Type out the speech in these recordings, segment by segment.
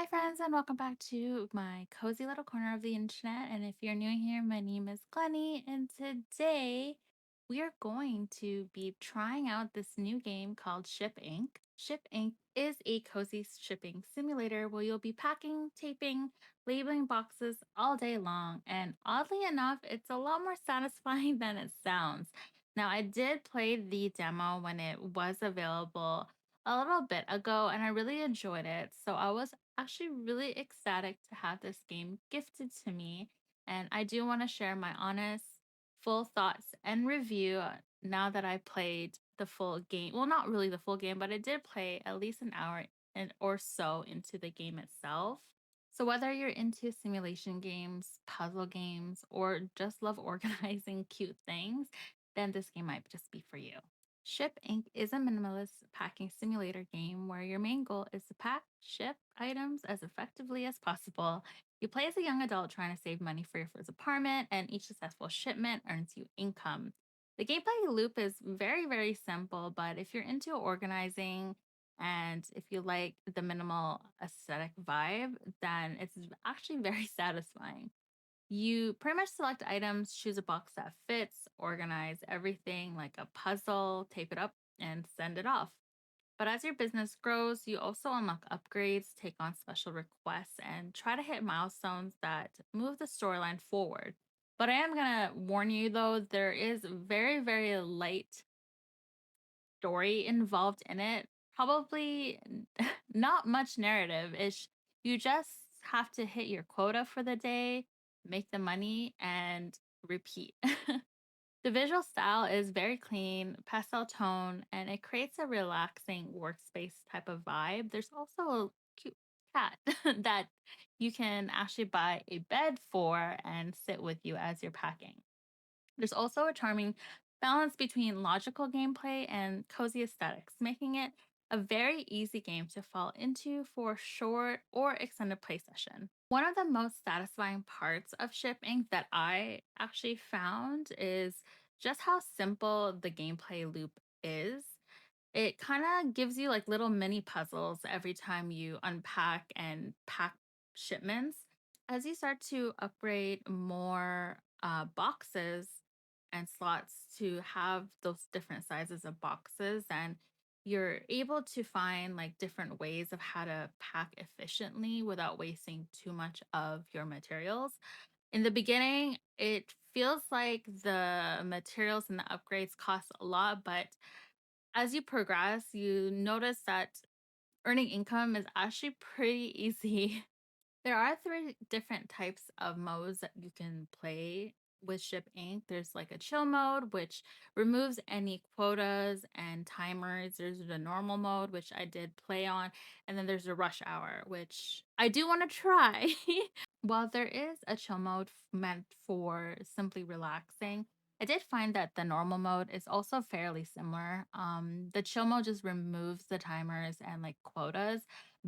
Hi, friends, and welcome back to my cozy little corner of the internet. And if you're new here, my name is Glenny, and today we are going to be trying out this new game called Ship Inc. Ship Inc. is a cozy shipping simulator where you'll be packing, taping, labeling boxes all day long. And oddly enough, it's a lot more satisfying than it sounds. Now, I did play the demo when it was available a little bit ago and I really enjoyed it. So I was actually really ecstatic to have this game gifted to me. And I do want to share my honest, full thoughts and review now that I played the full game. Well, not really the full game, but I did play at least an hour and or so into the game itself. So whether you're into simulation games, puzzle games, or just love organizing cute things, then this game might just be for you. Ship Inc. is a minimalist packing simulator game where your main goal is to pack, ship items as effectively as possible. You play as a young adult trying to save money for your first apartment, and each successful shipment earns you income. The gameplay loop is very, very simple, but if you're into organizing and if you like the minimal aesthetic vibe, then it's actually very satisfying. You pretty much select items, choose a box that fits, organize everything like a puzzle, tape it up, and send it off. But as your business grows, you also unlock upgrades, take on special requests, and try to hit milestones that move the storyline forward. But I am going to warn you though, there is very, very light story involved in it. Probably not much narrative. You just have to hit your quota for the day, make the money, and repeat. The visual style is very clean, pastel tone, and it creates a relaxing workspace type of vibe. There's also a cute cat that you can actually buy a bed for and sit with you as you're packing. There's also a charming balance between logical gameplay and cozy aesthetics, making it a very easy game to fall into for short or extended play session. One of the most satisfying parts of shipping that I actually found is just how simple the gameplay loop is. It kind of gives you like little mini puzzles every time you unpack and pack shipments. As you start to upgrade more boxes and slots to have those different sizes of boxes, and you're able to find like different ways of how to pack efficiently without wasting too much of your materials. In the beginning, it feels like the materials and the upgrades cost a lot, but as you progress, you notice that earning income is actually pretty easy. There are three different types of modes that you can play with Ship Inc. There's like a chill mode, which removes any quotas and timers. There's the normal mode, which I did play on. And then there's a rush hour, which I do want to try. While there is a chill mode meant for simply relaxing, I did find that the normal mode is also fairly similar. The chill mode just removes the timers and like quotas,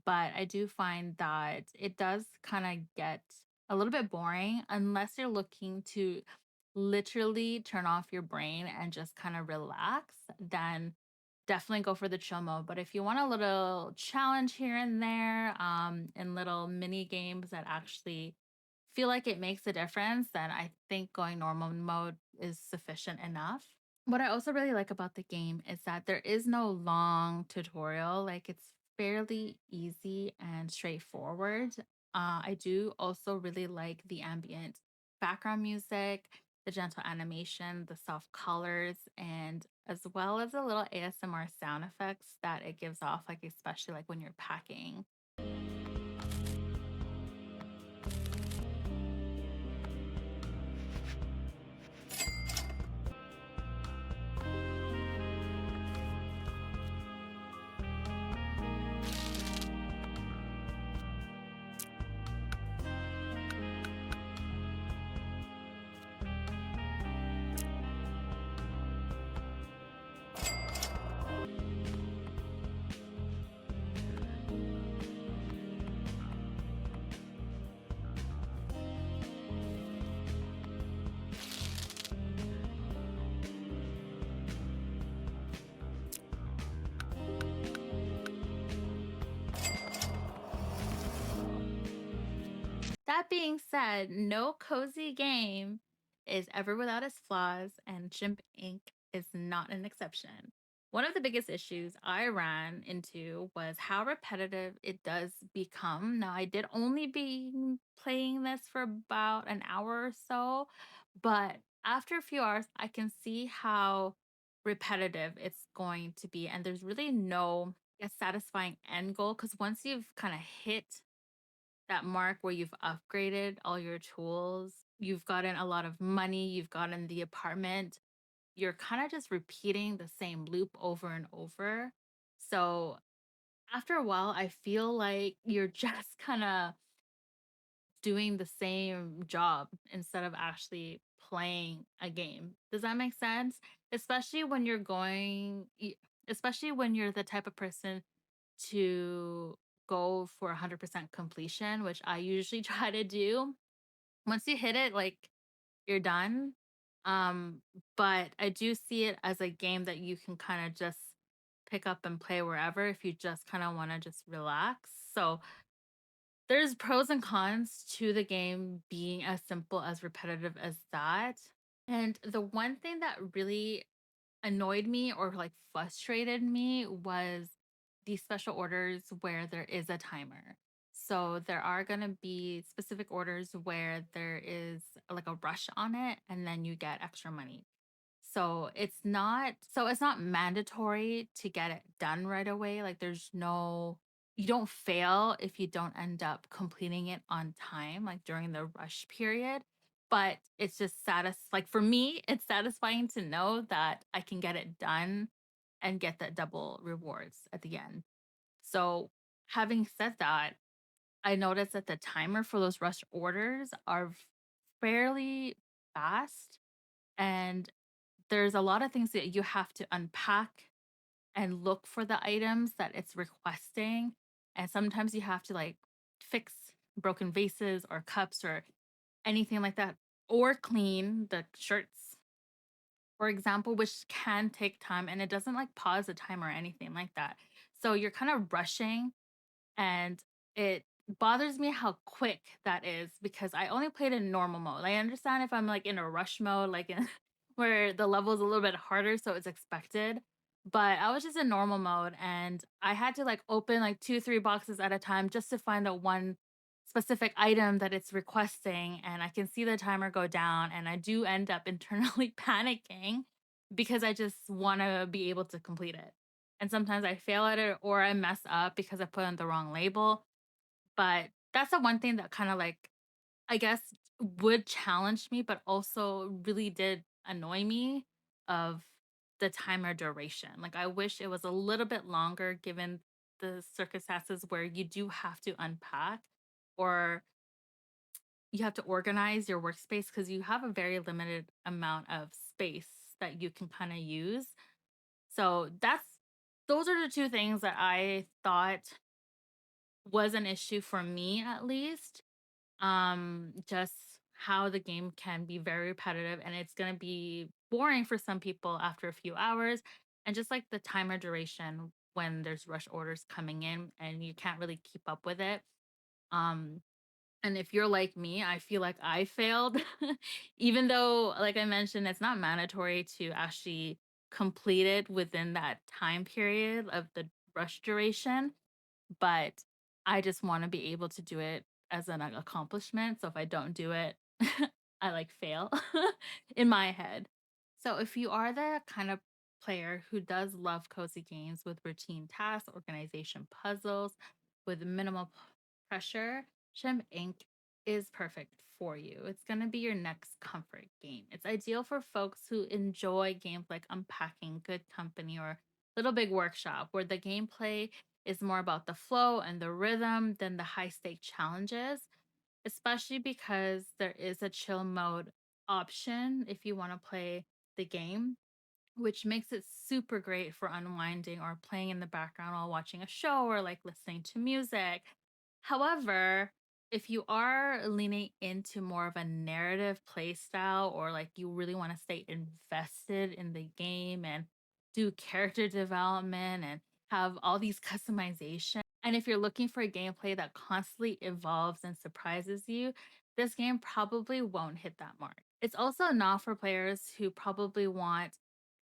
but I do find that it does kind of get a little bit boring unless you're looking to literally turn off your brain and just kind of relax. Then definitely go for the chill mode. But if you want a little challenge here and there, and little mini games that actually feel like it makes a difference, then I think going normal mode is sufficient enough. What I also really like about the game is that there is no long tutorial. Like it's fairly easy and straightforward. I do also really like the ambient background music, the gentle animation, the soft colors, and as well as the little ASMR sound effects that it gives off, like especially like when you're packing. that being said, no cozy game is ever without its flaws, and Chimp Inc. is not an exception. One of the biggest issues I ran into was how repetitive it does become. Now, I did only be playing this for about an hour or so, but after a few hours, I can see how repetitive it's going to be. And there's really no satisfying end goal because once you've kind of hit that mark where you've upgraded all your tools, you've gotten a lot of money, you've gotten the apartment, you're kind of just repeating the same loop over and over. So after a while, I feel like you're just kind of doing the same job instead of actually playing a game. Does that make sense? Especially when you're especially when you're the type of person to go for 100% completion, which I usually try to do. Once you hit it, like you're done. Um, but I do see it as a game that you can kind of just pick up and play wherever if you just kind of want to just relax. So there's pros and cons to the game being as simple as repetitive as that. And the one thing that really annoyed me or like frustrated me was these special orders where there is a timer. So there are going to be specific orders where there is like a rush on it and then you get extra money. So it's not mandatory to get it done right away. Like there's no you don't fail if you don't end up completing it on time, like during the rush period. But it's just like for me, it's satisfying to know that I can get it done and get that double rewards at the end. So having said that, I noticed that the timer for those rush orders are fairly fast, and there's a lot of things that you have to unpack and look for the items that it's requesting. And sometimes you have to like fix broken vases or cups or anything like that, or clean the shirts, for example, which can take time and it doesn't like pause the time or anything like that. So you're kind of rushing, and it bothers me how quick that is because I only played in normal mode. I understand if I'm like in a rush mode, like in, where the level is a little bit harder, so it's expected. But I was just in normal mode and I had to like open like two, three boxes at a time just to find the one specific item that it's requesting. And I can see the timer go down, and I do end up internally panicking because I just want to be able to complete it. And sometimes I fail at it or I mess up because I put on the wrong label. But that's the one thing that kind of like, I guess, would challenge me, but also really did annoy me of the timer duration. Like, I wish it was a little bit longer given the circumstances where you do have to unpack or you have to organize your workspace because you have a very limited amount of space that you can kind of use. So those are the two things that I thought was an issue for me at least. Just how the game can be very repetitive and it's going to be boring for some people after a few hours, and just like the timer duration when there's rush orders coming in and you can't really keep up with it. Um and if you're like me, I feel like I failed. Even though, like I mentioned, it's not mandatory to actually complete it within that time period of the rush duration, but I just want to be able to do it as an accomplishment. So if I don't do it, I like fail in my head. So if you are the kind of player who does love cozy games with routine tasks, organization puzzles, with minimal pressure, Shem Inc. is perfect for you. It's going to be your next comfort game. It's ideal for folks who enjoy games like Unpacking, Good Company, or Little Big Workshop, where the gameplay is more about the flow and the rhythm than the high stake challenges, especially because there is a chill mode option if you want to play the game, which makes it super great for unwinding or playing in the background while watching a show or like listening to music. However, if you are leaning into more of a narrative play style, or like you really want to stay invested in the game and do character development and have all these customizations, and if you're looking for a gameplay that constantly evolves and surprises you, this game probably won't hit that mark. It's also not for players who probably want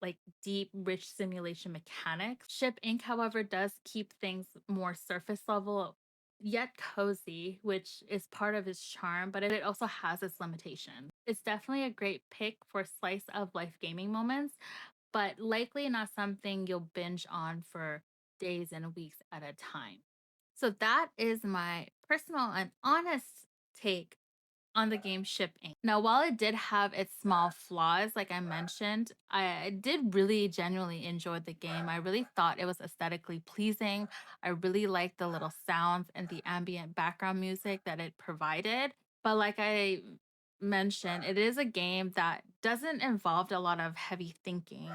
like deep, rich simulation mechanics. Ship Inc., however, does keep things more surface level, yet cozy, which is part of its charm, but it also has its limitations. It's definitely a great pick for slice of life gaming moments, but likely not something you'll binge on for days and weeks at a time. So that is my personal and honest take on the game Ship Inc. Now, while it did have its small flaws, like I mentioned, I did really genuinely enjoy the game. I really thought it was aesthetically pleasing. I really liked the little sounds and the ambient background music that it provided. But like I mentioned, it is a game that doesn't involve a lot of heavy thinking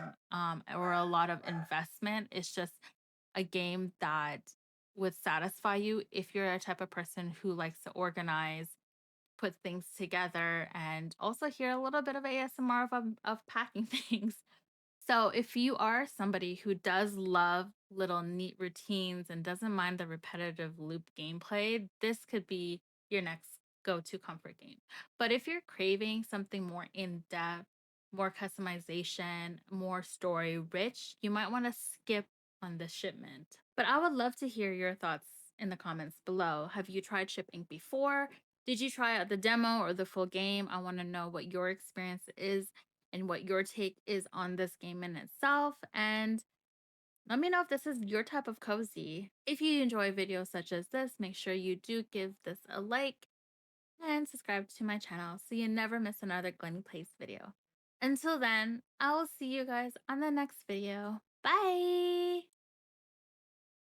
or a lot of investment. It's just a game that would satisfy you if you're a type of person who likes to organize, put things together, and also hear a little bit of ASMR of packing things. So, if you are somebody who does love little neat routines and doesn't mind the repetitive loop gameplay, this could be your next go to comfort game. But if you're craving something more in depth, more customization, more story rich, you might want to skip on this shipment. But I would love to hear your thoughts in the comments below. Have you tried shipping before? Did you try out the demo or the full game? I want to know what your experience is and what your take is on this game in itself. And let me know if this is your type of cozy. If you enjoy videos such as this, make sure you do give this a like and subscribe to my channel so you never miss another Glenny Plays video. Until then, I will see you guys on the next video. Bye!